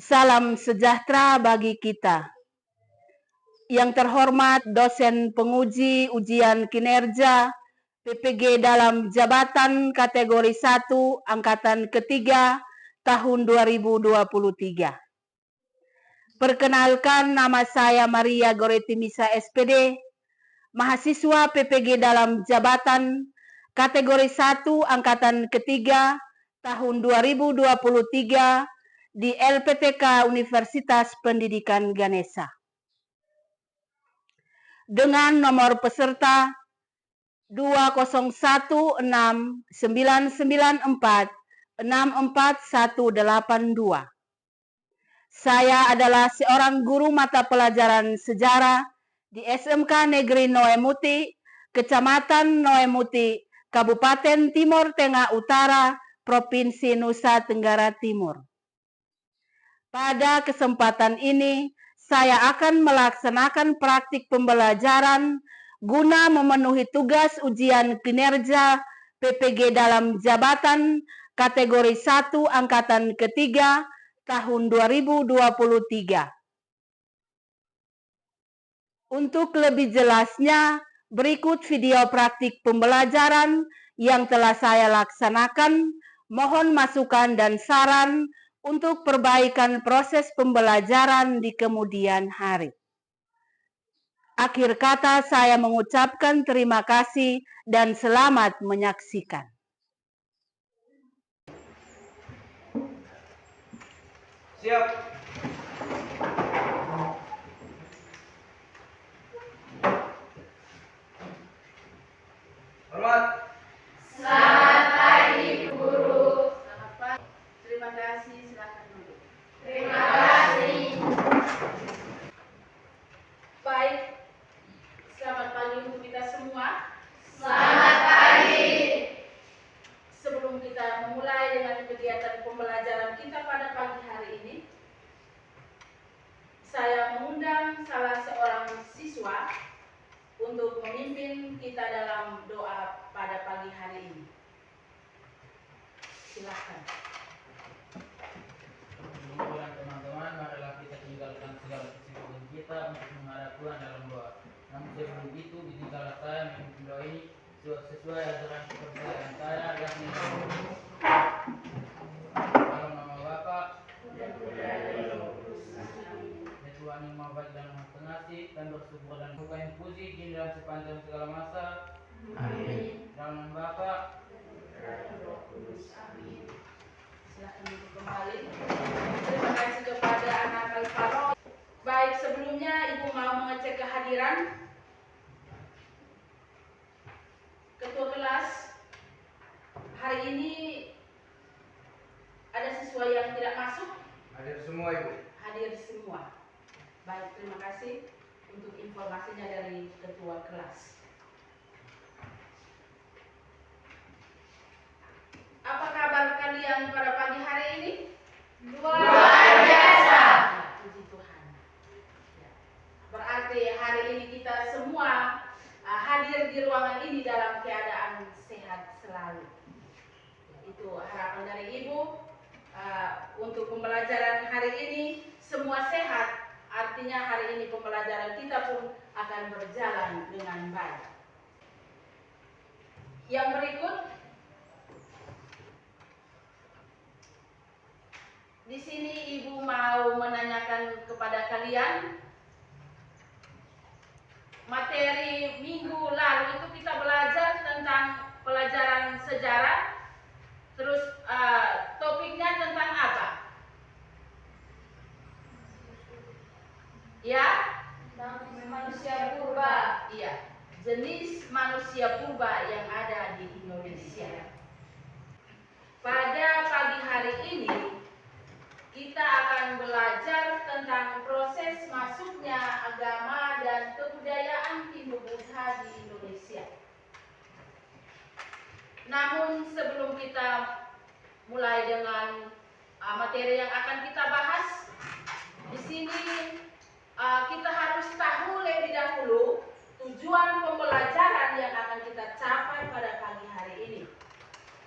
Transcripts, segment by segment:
Salam sejahtera bagi kita. Yang terhormat dosen penguji ujian kinerja PPG dalam jabatan kategori 1 angkatan ketiga tahun 2023. Perkenalkan, nama saya Maria Goretimisa SPD, mahasiswa PPG dalam jabatan kategori 1 angkatan ketiga tahun 2023 di LPTK Universitas Pendidikan Ganesha. Dengan nomor peserta 2016994-64182. Saya adalah seorang guru mata pelajaran sejarah di SMK Negeri Noemuti, Kecamatan Noemuti, Kabupaten Timur Tengah Utara, Provinsi Nusa Tenggara Timur. Pada kesempatan ini, saya akan melaksanakan praktik pembelajaran guna memenuhi tugas ujian kinerja PPG dalam jabatan kategori 1 angkatan ketiga tahun 2023. Untuk lebih jelasnya, berikut video praktik pembelajaran yang telah saya laksanakan. Mohon masukan dan saran untuk perbaikan proses pembelajaran di kemudian hari. Akhir kata, saya mengucapkan terima kasih dan selamat menyaksikan. Siap. Hormat. Selamat pagi, guru. Selamat pagi. Terima kasih, silakan duduk. Terima kasih. Baik, selamat pagi untuk kita semua. Selamat pagi. Sebelum kita memulai dengan kegiatan pembelajaran kita pada pagi hari ini, saya mengundang salah seorang siswa untuk memimpin kita dalam doa pada pagi hari ini. Silakan. Teman-teman, marilah kita tinggalkan segala kesibukan kita untuk menghadap Tuhan dalam doa. Namun sebelum itu, izinkanlah saya memimpin doa ini sesuai ajaran kepercayaan saya, yakni dalam nama Bapa dan Tuhan yang Maha Baik dan Maha Pengasih, dan bersyukur dan bukan puji kini dan sepanjang segala masa. Amin. Dalam nama Bapa dan Roh Kudus. Amin. Silakan duduk kembali. Terima kasih kepada anak Alvaro. Baik, sebelumnya Ibu mau mengecek kehadiran ketua kelas. Hari ini ada siswa yang tidak masuk? Hadir semua, Ibu. Hadir semua. Baik, terima kasih untuk informasinya dari ketua kelas. Apa kabar kalian pada pagi hari ini? Luar biasa. Ya, puji Tuhan. Ya. Berarti hari ini kita semua hadir di ruangan ini dalam keadaan sehat selalu. Itu harapan dari Ibu. Untuk pembelajaran hari ini semua sehat. Artinya hari ini pembelajaran kita pun akan berjalan dengan baik. Yang berikut, di sini Ibu mau menanyakan kepada kalian, materi minggu lalu itu kita belajar tentang pelajaran sejarah, terus topiknya tentang apa? Ya? Manusia purba. Iya, jenis manusia purba yang ada di Indonesia. Pada pagi hari ini, kita akan belajar tentang proses masuknya agama dan kebudayaan Hindu-Buddha di Indonesia. Namun sebelum kita mulai dengan materi yang akan kita bahas, di sini kita harus tahu lebih dahulu tujuan pembelajaran yang akan kita capai pada pagi hari ini.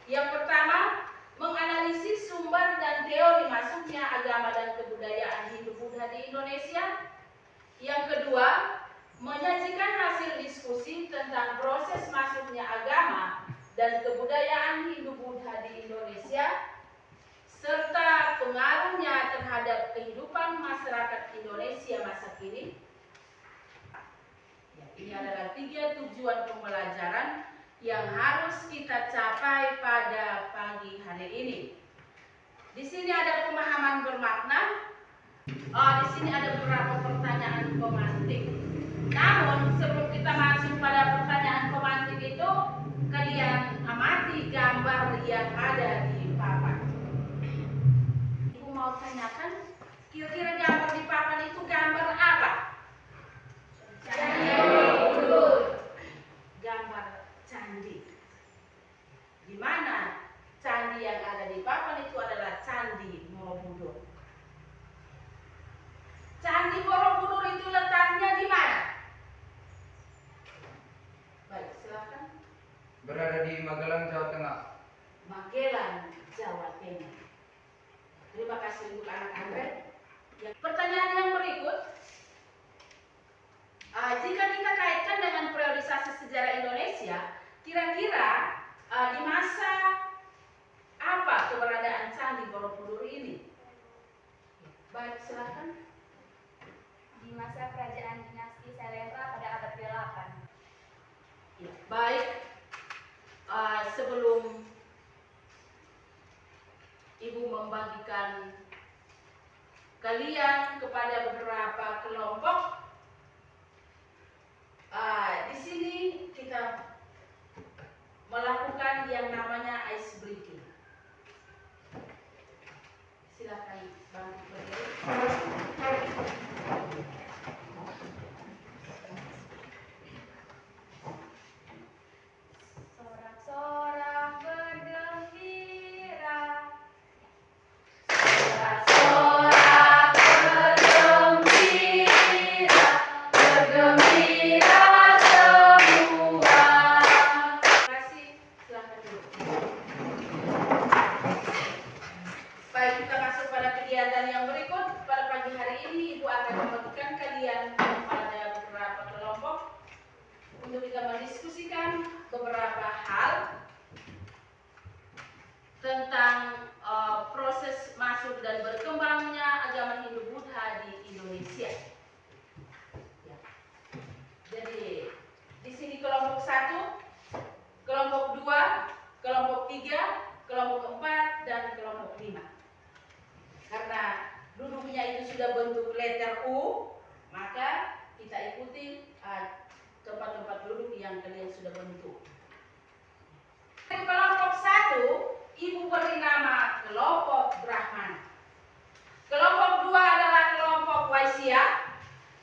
Yang pertama, menganalisis sumber dan teori masuknya agama dan kebudayaan dan kebudayaan Hindu-Buddha di Indonesia, serta pengaruhnya terhadap kehidupan masyarakat Indonesia masa kini. Ya, ini adalah 3 tujuan pembelajaran yang harus kita capai pada pagi hari ini. Di sini ada pemahaman bermakna. Di sini ada beberapa pertanyaan pemantik. Namun sebelum kita masuk pada pertanyaan pemantik itu, kalian amati gambar yang ada di papan. Ibu mau tanyakan, kira-kira gambar di papan itu gambar apa? Gambar candi. Di mana candi yang ada di papan itu adalah Candi Borobudur. Candi Borobudur itu letaknya di mana? Baik, silakan. Berada di Magelang, Jawa Tengah. Magelang, Jawa Tengah. Terima kasih untuk anak Anda. Pertanyaan yang berikut, jika kita kaitkan dengan periodisasi sejarah Indonesia, kira-kira di masa apa keberadaan Candi Borobudur ini? Baik, silakan. Di masa kerajaan dinasti Selendra pada abad ke-8. Ya, baik. Sebelum Ibu membagikan kalian kepada beberapa kelompok, di sini kita melakukan yang namanya ice breaking. Silakan bangkit berdiri. Sorak-sorak bergembira. Sorak-sorak bergembira, bergembira semua. Terima kasih. Silakan duduk. Baik, kita masuk pada kegiatan yang berikut. Pada pagi hari ini Ibu akan membagikan kalian pada beberapa kelompok untuk kita mendiskusikan beberapa hal tentang proses masuk dan berkembangnya agama Hindu-Buddha di Indonesia. Ya. Jadi di sini kelompok 1, kelompok 2, kelompok 3, kelompok 4, dan kelompok 5. Karena duduknya itu sudah bentuk letter U, maka kita ikuti tempat-tempat duduk yang kalian sudah bentuk. Kelompok 1, Ibu beri nama kelompok Brahmana. Kelompok 2 adalah kelompok Waisya.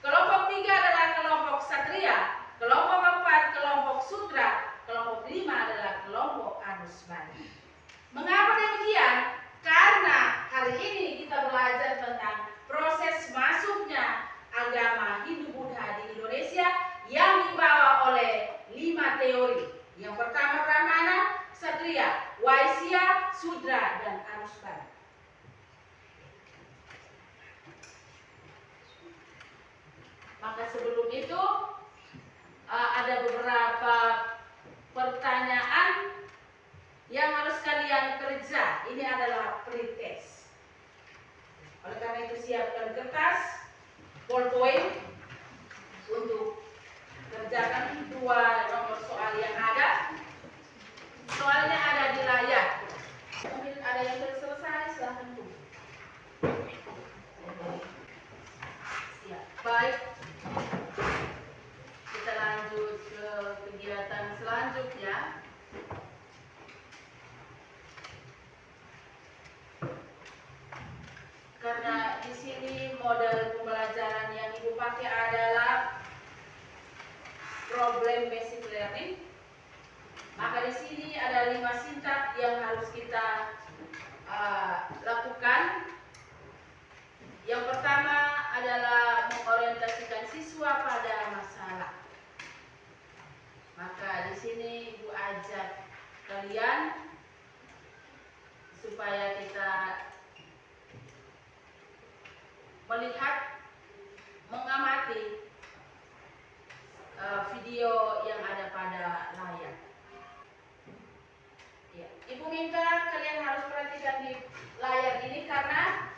Kelompok 3 adalah kelompok Satria. Kelompok 4 kelompok Sudra. Kelompok 5 adalah kelompok Anusbani. Mengapa demikian? Karena hari ini kita belajar tentang proses masuknya agama Hindu-Buddha di Indonesia yang dibawa oleh 5 teori. Yang pertama Brahmana, Satria, Waisya, Sudra, dan Anusbani. Maka sebelum itu ada beberapa pertanyaan yang harus kalian kerja. Ini adalah pretest. Oleh karena itu siapkan kertas, ballpoint untuk kerjakan 2 nomor soal yang ada. Soalnya ada di layar. Mungkin ada yang sudah selesai, silahkan tunggu. Ya, baik. Kita lanjut ke kegiatan selanjutnya. Karena di sini model pembelajaran yang Ibu pakai adalah problem basic learning. Maka di sini ada 5 sintak yang harus kita lakukan. Yang pertama adalah mengorientasikan siswa pada masalah. Maka di sini Ibu ajak kalian supaya kita melihat, mengamati video yang ada pada layar. minta kalian harus perhatikan di layar ini karena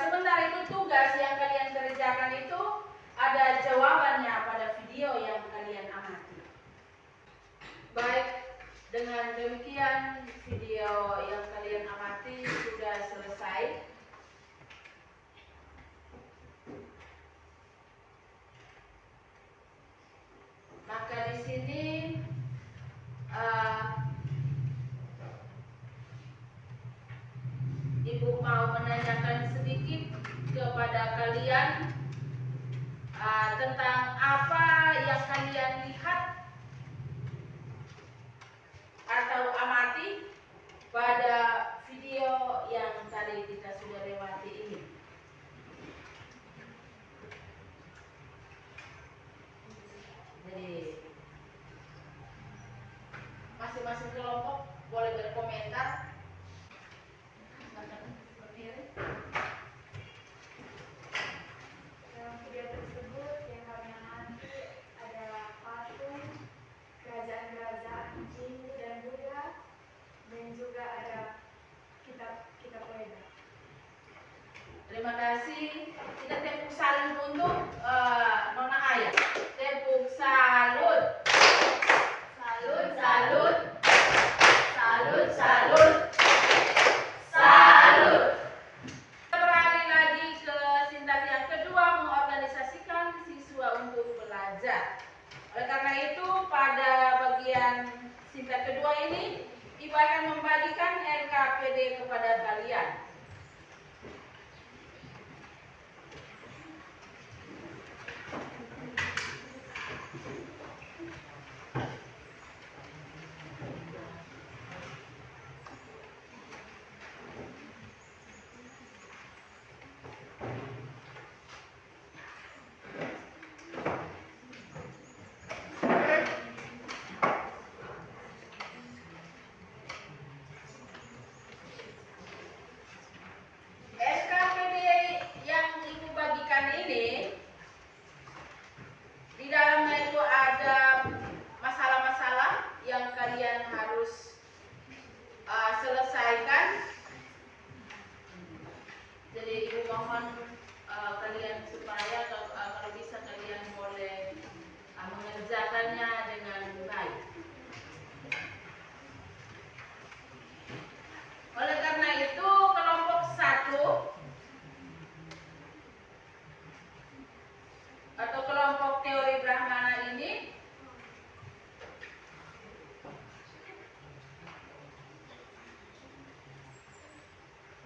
sebentar itu tugas yang kalian kerjakan itu ada jawabannya pada video yang kalian amati. Baik, dengan demikian video yang kalian amati sudah selesai. Maka di sini Ibu mau menanyakan sedikit kepada kalian tentang apa yang kalian lihat atau amati pada video yang tadi kita sudah lewati ini. Jadi masing-masing kelompok boleh berkomentar. Dalam video tersebut yang kami amati adalah patung, kerajaan-kerajaan Hindu dan Buddha, dan juga ada kitab Weda. Terima kasih. Kita tepuk salut untuk Nona Ayah. Tepuk salut. Salut, salut. Salut, salut. Salut. Kita beralih lagi ke sintak yang kedua, mengorganisasikan siswa untuk belajar. Oleh karena itu, pada bagian sintak kedua ini, Ibu akan membagikan LKPD kepada kalian. SKPD yang Ibu bagikan ini di dalamnya itu ada masalah-masalah yang kalian harus selesaikan. Jadi Ibu mohon kalian supaya kalau bisa kalian boleh mengerjakannya dengan baik. Oleh karena itu, kelompok 1 atau kelompok teori Brahmana ini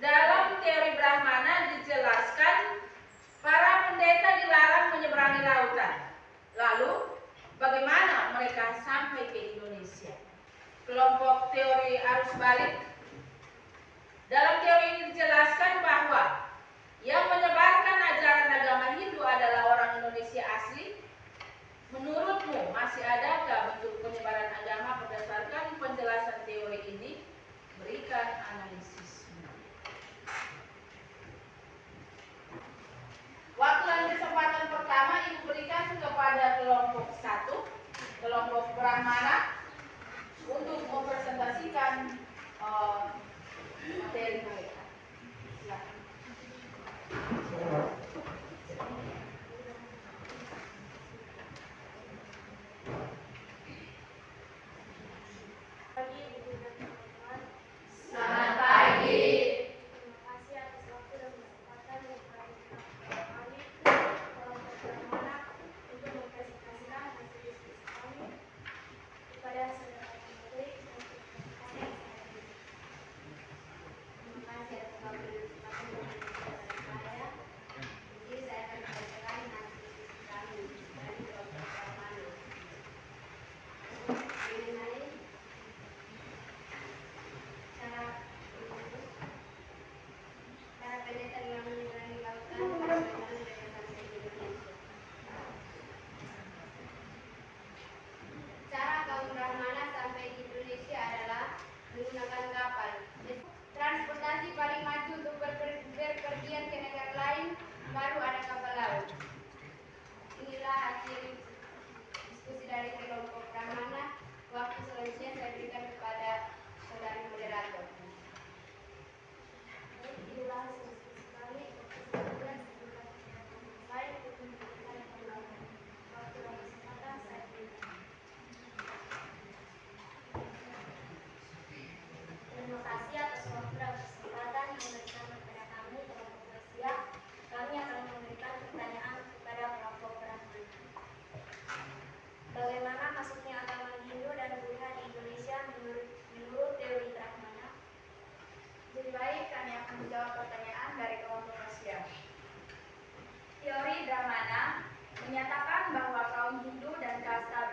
dalam teori Brahmana dijelaskan para pendeta dilarang menyeberangi lautan. Lalu bagaimana mereka sampai ke Indonesia? Kelompok teori arus balik, dalam teori ini dijelaskan bahwa yang menyebarkan ajaran agama Hindu adalah orang Indonesia asli. Menurutmu masih adakah bentuk penyebaran agama berdasarkan penjelasan teori ini? Berikan analisismu. Waktu dan kesempatan pertama Ibu berikan kepada kelompok 1, kelompok Brahmana, untuk mempresentasikan materi mereka. Silakan. Pagi Ibu dan teman-teman. Selamat pagi. Terima kasih atas waktu dan kesempatan yang telah kami kelompok Brahmana untuk mempresentasikan hasil diskusi kami kepada saudara pemateri dan rekan-rekan yang saya hormati. Terima kasih atas waktu dan kesempatan yang diberikan kepada saya. Jadi saya akan membacakan hasil diskusi kami dari kelompok Brahmana mengenai cara pendeta dalam menyeberangi lautan dan bagaimana mereka sampai ke Indonesia. Cara kaum Brahmana sampai di Indonesia adalah menggunakan kapal. Transportasi paling maju untuk berpergian ke negara lain baru ada kapal laut. Inilah hasil diskusi dari kelompok Brahmana. Waktu selanjutnya saya berikan kepada saudari moderator. menyatakan bahwa kaum Hindu dan kasta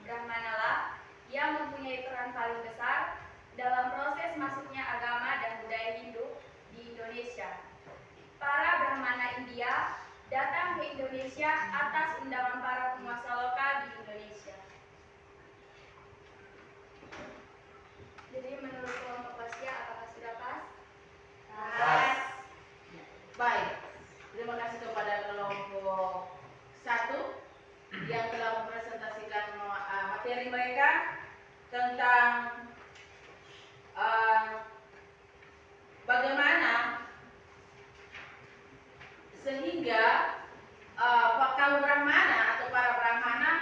Brahmanalah yang mempunyai peran paling besar dalam proses masuknya agama dan budaya Hindu di Indonesia. Para Brahmana India datang ke Indonesia atas undangan para penguasa lokal di Indonesia. Jadi menurut kelompok Wasia, apakah sudah pas? Pas. Baik. Terima kasih kepada kelompok 1 yang telah mempresentasikan materi mereka tentang bagaimana sehingga kaum Brahmana atau para Brahmana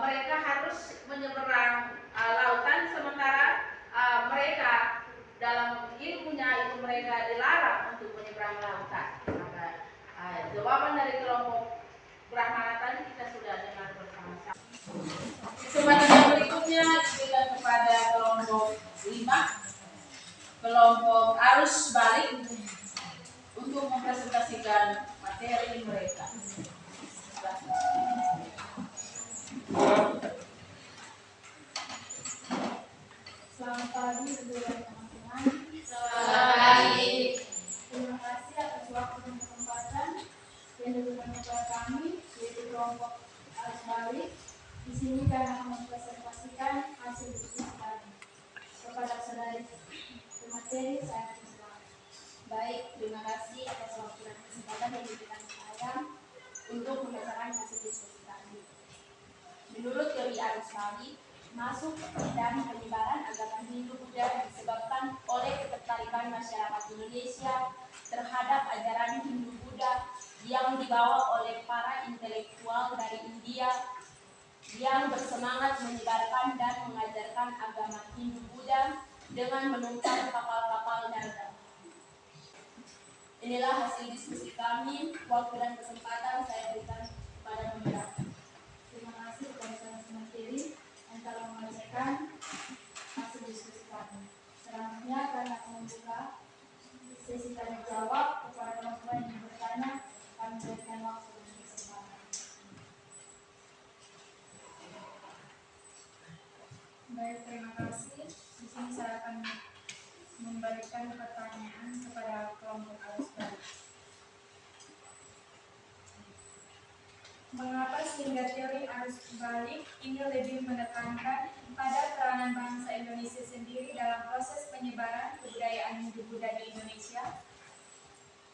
mereka harus menyeberang lautan, sementara mereka dalam ilmunya itu mereka dilarang untuk menyeberang lautan. Maka jawaban dari kelompok Brahmana tadi kita sudah dengar bersama-sama. Kesempatan yang berikutnya diberikan kepada kelompok 5, kelompok arus balik untuk mempresentasikan materi mereka. Selamat pagi, teman-teman. Selamat pagi. Terima kasih atas waktu dan kesempatan yang diberikan kepada kami, yaitu kelompok arus balik. Di sini kami akan mempresentasikan hasil diskusi kami. Kepada saudari pemateri, saya persilakan. Baik, terima kasih atas waktu dan kesempatan yang diberikan saya untuk membacakan hasil diskusi kami. Menurut teori arus balik, masuk dan penyebaran agama Hindu-Buddha disebabkan oleh ketertarikan masyarakat Indonesia terhadap ajaran Hindu-Buddha yang dibawa oleh para intelektual dari India yang bersemangat menyebarkan dan mengajarkan agama Hindu-Buddha dengan menumpang kapal-kapal dagang. Inilah hasil diskusi kami. Waktu dan kesempatan saya berikan kepada pembicara. Terima kasih kepada saudara pemateri yang telah membacakan hasil diskusi kami. Selanjutnya kami akan membuka sesi tanya jawab kepada teman-teman yang bertanya. Kami berikan waktu dan kesempatan. Baik, terima kasih. Di sini saya akan memberikan pertanyaan kepada kelompok arus balik. Mengapa sehingga teori arus balik ini lebih menekankan pada peranan bangsa Indonesia sendiri dalam proses penyebaran kebudayaan Hindu-Buddha di Indonesia?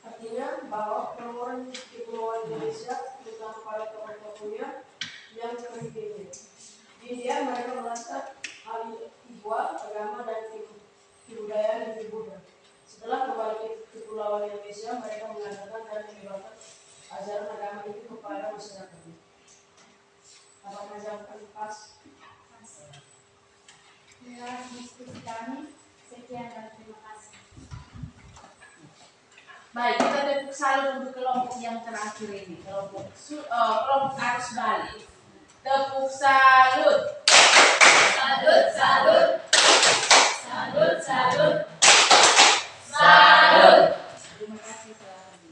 Artinya bahwa orang di Kepulauan Indonesia, terutama para tokoh-tokohnya yang terpilih. Di India mereka merasa hal dibuat agama dan kebudayaan Hindu-Buddha. Setelah kembali ke Kepulauan Indonesia, mereka mengadakan dan menyebarkan ajaran agama itu kepada masyarakat. Apakah jawaban pas? Inilah diskusi kami. Sekian dan terima kasih. Baik, kita tepuk salut untuk kelompok yang terakhir ini, kelompok arus balik. Tepuk salut. Salut, salut. Salut, salut. Salut. Terima kasih sekali.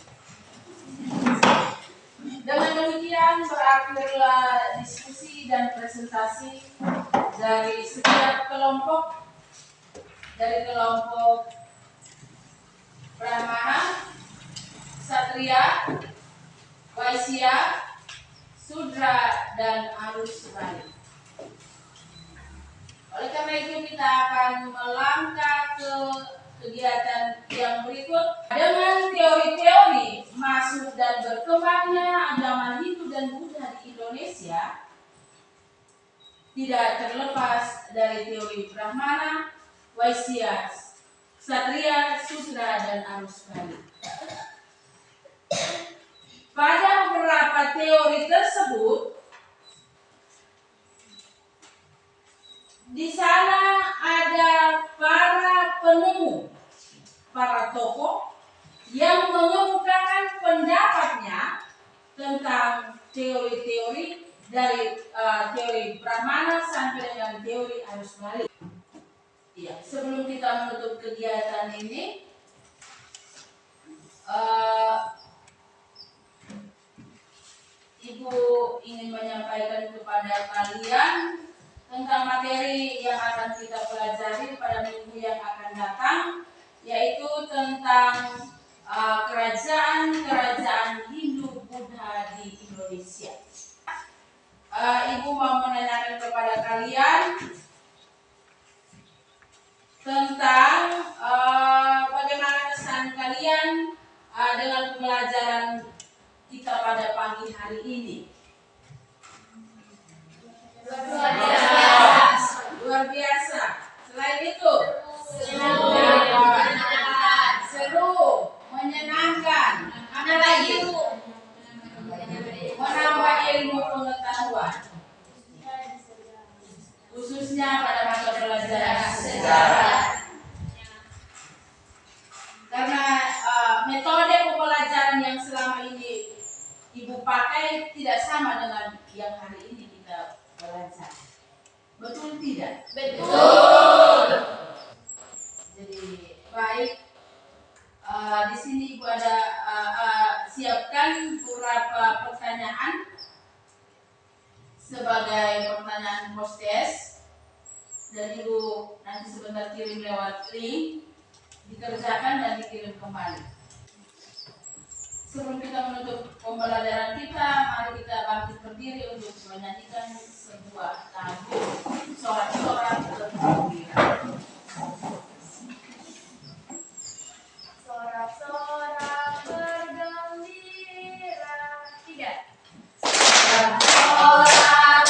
Dengan demikian berakhirlah diskusi dan presentasi dari setiap kelompok, dari kelompok Brahmana, Satria, Waisya, Sudra, dan arus balik. Oleh karena itu kita akan melangkah ke kegiatan yang berikut dengan teori-teori masuk dan berkembangnya agama Hindu dan Buddha di Indonesia. Tidak terlepas dari teori Brahmana, Waisya, Satria, Sudra, dan arus balik. Pada beberapa teori tersebut, di sana ada para penemu, para tokoh yang mengemukakan pendapatnya tentang teori-teori dari teori Brahmana sampai dengan teori arus balik. Ya, sebelum kita menutup kegiatan ini, Ibu ingin menyampaikan kepada kalian tentang materi yang akan kita pelajari pada minggu yang akan datang, yaitu tentang kerajaan Hindu Buddha di Indonesia. Ibu mau menanyakan kepada kalian tentang bagaimana kesan kalian dengan pembelajaran kita pada pagi hari ini. Luar biasa. Selain itu, seru, menyenangkan, apa lagi? Menambah ilmu pengetahuan, khususnya pada mata pelajaran sejarah. Karena metode pembelajaran yang selama ini Ibu pakai tidak sama dengan yang hari ini kita belajar. Betul tidak? Betul. Jadi baik. Di sini Ibu ada siapkan beberapa pertanyaan sebagai pertanyaan hostess, dan Ibu nanti sebentar kirim lewat link, dikerjakan dan dikirim kembali. Sebelum kita menutup pembelajaran kita, mari kita bangkit berdiri untuk menyanyikan sebuah lagu sorak-sorak bergembira. Sorak-sorak bergembira. Tidak. Sorak-sorak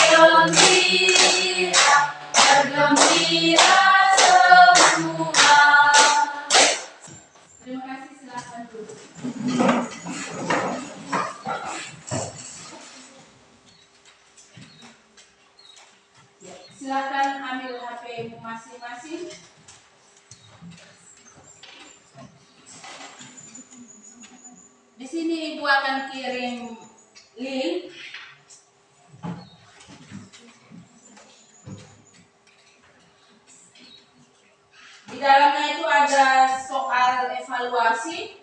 bergembira, bergembira semua. Terima kasih, silakan duduk. Ya, silakan ambil HP masing-masing. Di sini Ibu akan kirim link. Di dalamnya itu ada soal evaluasi.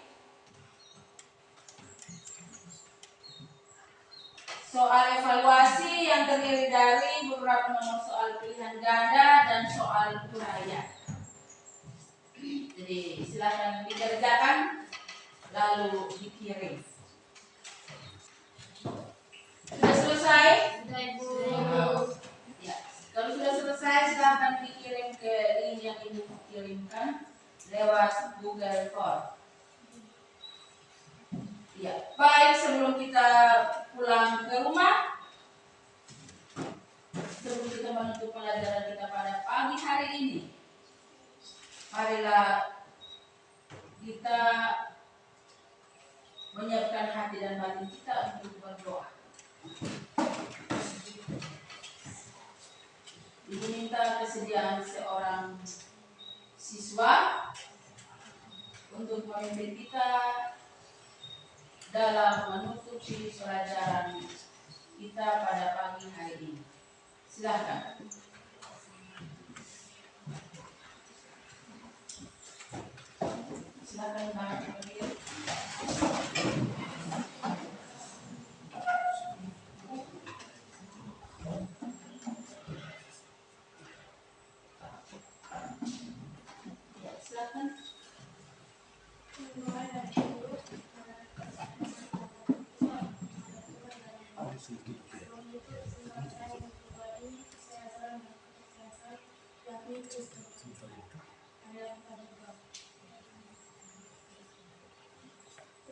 Soal evaluasi yang terdiri dari beberapa nomor soal pilihan ganda dan soal uraian. Jadi silakan dikerjakan lalu dikirim. Sudah selesai? Sudah, Ibu. Ya. Kalau sudah selesai silakan dikirim ke link yang Ibu kirimkan lewat Google Form. Ya, baik, sebelum kita pulang ke rumah, sebelum kita menutup pelajaran kita pada pagi hari ini, marilah kita menyiapkan hati dan batin kita untuk berdoa. Ibu minta kesediaan seorang siswa untuk memimpin kita dalam menutupi pelajaran kita pada pagi hari ini. Silakan. Silakan bangkit berdiri. Ya, silakan.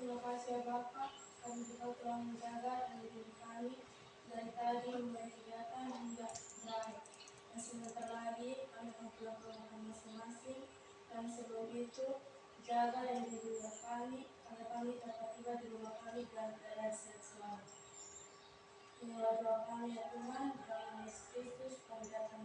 Terima kasih ya Bapak, kami juga telah menjaga dan mendidik kami dari tadi mulai kegiatan hingga berakhir. Dan sebentar lagi kami akan pulang ke rumah masing-masing. Dan sebelum itu, jaga dan didik kami agar kami dapat tiba di rumah kami dalam keadaan sehat selalu. Inilah doa kami ya Tuhan, dalam nama Yesus Kristus kami datang